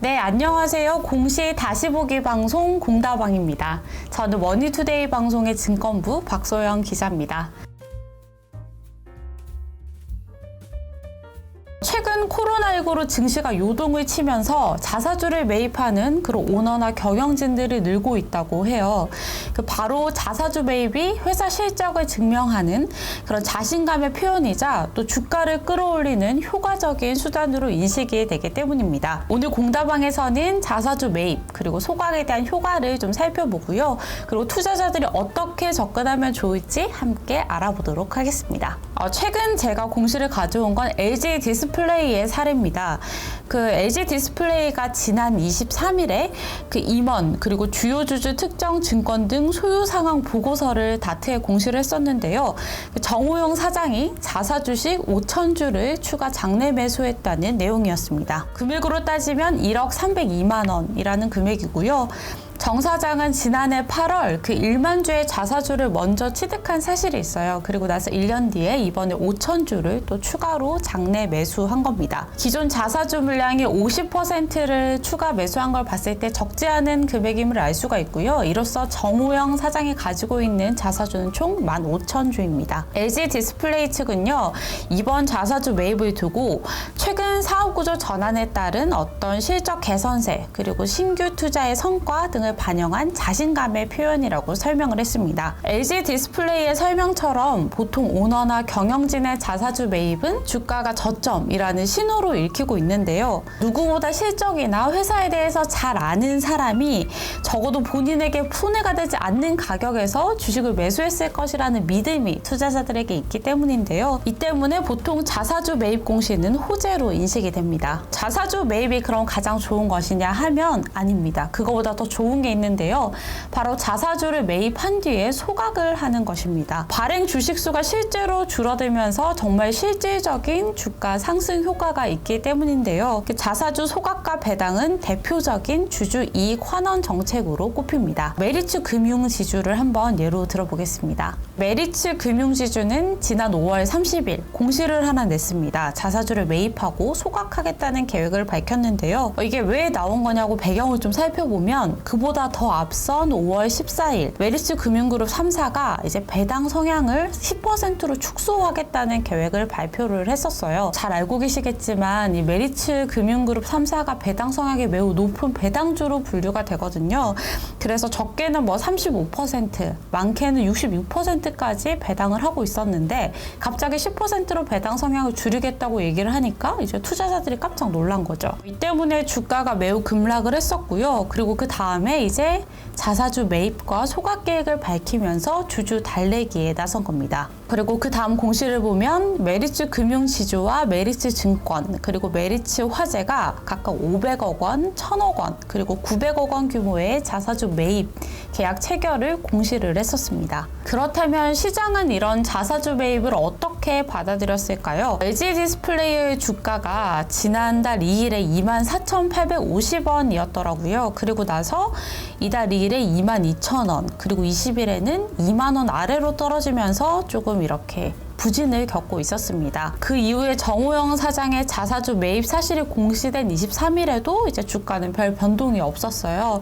네, 안녕하세요. 공시 다시 보기 방송 공다방입니다. 저는 머니투데이 방송의 증권부 박소영 기자입니다. 최근 코로나19로 증시가 요동을 치면서 자사주를 매입하는 그런 오너나 경영진들이 늘고 있다고 해요. 바로 자사주 매입이 회사 실적을 증명하는 그런 자신감의 표현이자 또 주가를 끌어올리는 효과적인 수단으로 인식이 되기 때문입니다. 오늘 공다방에서는 자사주 매입 그리고 소각에 대한 효과를 좀 살펴보고요. 그리고 투자자들이 어떻게 접근하면 좋을지 함께 알아보도록 하겠습니다. 최근 제가 공시를 가져온 건 LG 디스플레이의 사례입니다. LG 디스플레이가 지난 23일에 임원 그리고 주요 주주 특정 증권 등 소유 상황 보고서를 다트에 공시를 했었는데요. 정호영 사장이 자사 주식 5,000주를 추가 장내 매수했다는 내용이었습니다. 금액으로 따지면 1억 302만 원이라는 금액이고요. 정 사장은 지난해 8월 1만 주의 자사주를 먼저 취득한 사실이 있어요. 그리고 나서 1년 뒤에 이번에 5,000주를 또 추가로 장내 매수한 겁니다. 기존 자사주 물량이 50%를 추가 매수한 걸 봤을 때 적지 않은 금액임을 알 수가 있고요. 이로써 정호영 사장이 가지고 있는 자사주는 총 15,000주입니다. LG 디스플레이 측은요, 이번 자사주 매입을 두고 최근 사업구조 전환에 따른 어떤 실적 개선세 그리고 신규 투자의 성과 등을 반영한 자신감의 표현이라고 설명을 했습니다. LG 디스플레이의 설명처럼 보통 오너나 경영진의 자사주 매입은 주가가 저점이라는 신호로 읽히고 있는데요. 누구보다 실적이나 회사에 대해서 잘 아는 사람이 적어도 본인에게 손해가 되지 않는 가격에서 주식을 매수했을 것이라는 믿음이 투자자들에게 있기 때문인데요. 이 때문에 보통 자사주 매입 공시는 호재로 인식이 됩니다. 자사주 매입이 그럼 가장 좋은 것이냐 하면 아닙니다. 그거보다 더 좋은 게 있는데요. 바로 자사주를 매입한 뒤에 소각을 하는 것입니다. 발행 주식 수가 실제로 줄어들면서 정말 실질적인 주가 상승 효과가 있기 때문인데요. 자사주 소각과 배당은 대표적인 주주 이익 환원 정책으로 꼽힙니다. 메리츠 금융지주를 한번 예로 들어보겠습니다. 메리츠 금융지주는 지난 5월 30일 공시를 하나 냈습니다. 자사주를 매입하고 소각하겠다는 계획을 밝혔는데요. 이게 왜 나온 거냐고 배경을 좀 살펴보면 그보다 더 앞선 5월 14일 메리츠 금융그룹 3사가 이제 배당 성향을 10%로 축소하겠다는 계획을 발표를 했었어요. 잘 알고 계시겠지만 이 메리츠 금융그룹 3사가 배당 성향이 매우 높은 배당주로 분류가 되거든요. 그래서 적게는 35%, 많게는 66%까지 배당을 하고 있었는데 갑자기 10%로 배당 성향을 줄이겠다고 얘기를 하니까 이제 투자자들이 깜짝 놀란 거죠. 이 때문에 주가가 매우 급락을 했었고요. 그리고 그 다음에 이제 자사주 매입과 소각 계획을 밝히면서 주주 달래기에 나선 겁니다. 그리고 그 다음 공시를 보면 메리츠 금융지주와 메리츠 증권 그리고 메리츠 화재가 각각 500억 원, 1,000억 원 그리고 900억 원 규모의 자사주 매입 계약 체결을 공시를 했었습니다. 그렇다면 시장은 이런 자사주 매입을 어떻게 받아들였을까요? LG 디스플레이의 주가가 지난달 2일에 24,850원이었더라고요. 그리고 나서 이달 2일에 22,000원 그리고 20일에는 2만 원 아래로 떨어지면서 조금 이렇게 부진을 겪고 있었습니다. 그 이후에 정호영 사장의 자사주 매입 사실이 공시된 23일에도 이제 주가는 별 변동이 없었어요.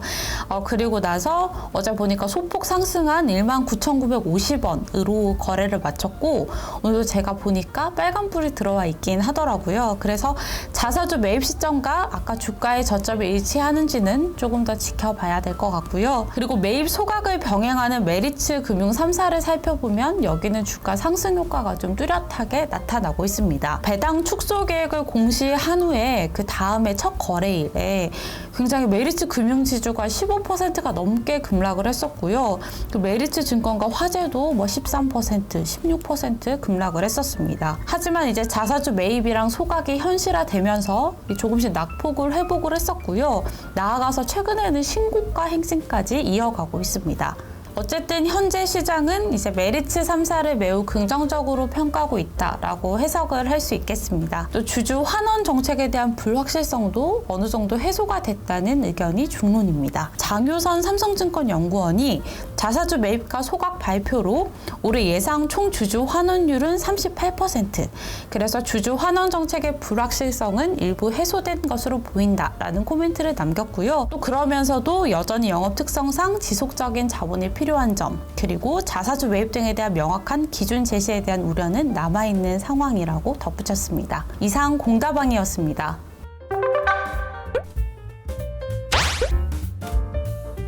그리고 나서 어제 보니까 소폭 상승한 19,950원으로 거래를 마쳤고 오늘도 제가 보니까 빨간불이 들어와 있긴 하더라고요. 그래서 자사주 매입 시점과 아까 주가의 저점이 일치하는지는 조금 더 지켜봐야 될 것 같고요. 그리고 매입 소각을 병행하는 메리츠 금융 3사를 살펴보면 여기는 주가 상승 효과가 좀 뚜렷하게 나타나고 있습니다. 배당 축소 계획을 공시한 후에 그 다음에 첫 거래일에 굉장히 메리츠 금융지주가 15%가 넘게 급락을 했었고요. 또 메리츠 증권과 화재도 13%, 16% 급락을 했었습니다. 하지만 이제 자사주 매입이랑 소각이 현실화되면서 조금씩 낙폭을 회복을 했었고요. 나아가서 최근에는 신고가 행진까지 이어가고 있습니다. 어쨌든 현재 시장은 이제 메리츠 3사를 매우 긍정적으로 평가하고 있다라고 해석을 할 수 있겠습니다. 또 주주 환원 정책에 대한 불확실성도 어느 정도 해소가 됐다는 의견이 중론입니다. 장효선 삼성증권 연구원이 자사주 매입가 소각 발표로 올해 예상 총 주주 환원율은 38%. 그래서 주주 환원 정책의 불확실성은 일부 해소된 것으로 보인다라는 코멘트를 남겼고요. 또 그러면서도 여전히 영업 특성상 지속적인 자본이 필요한 점, 그리고 자사주 매입 등에 대한 명확한 기준 제시에 대한 우려는 남아있는 상황이라고 덧붙였습니다. 이상 공다방이었습니다.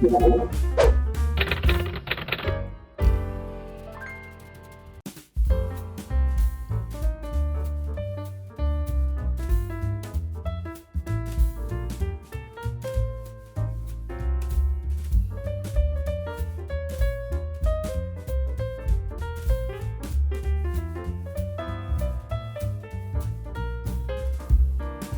네.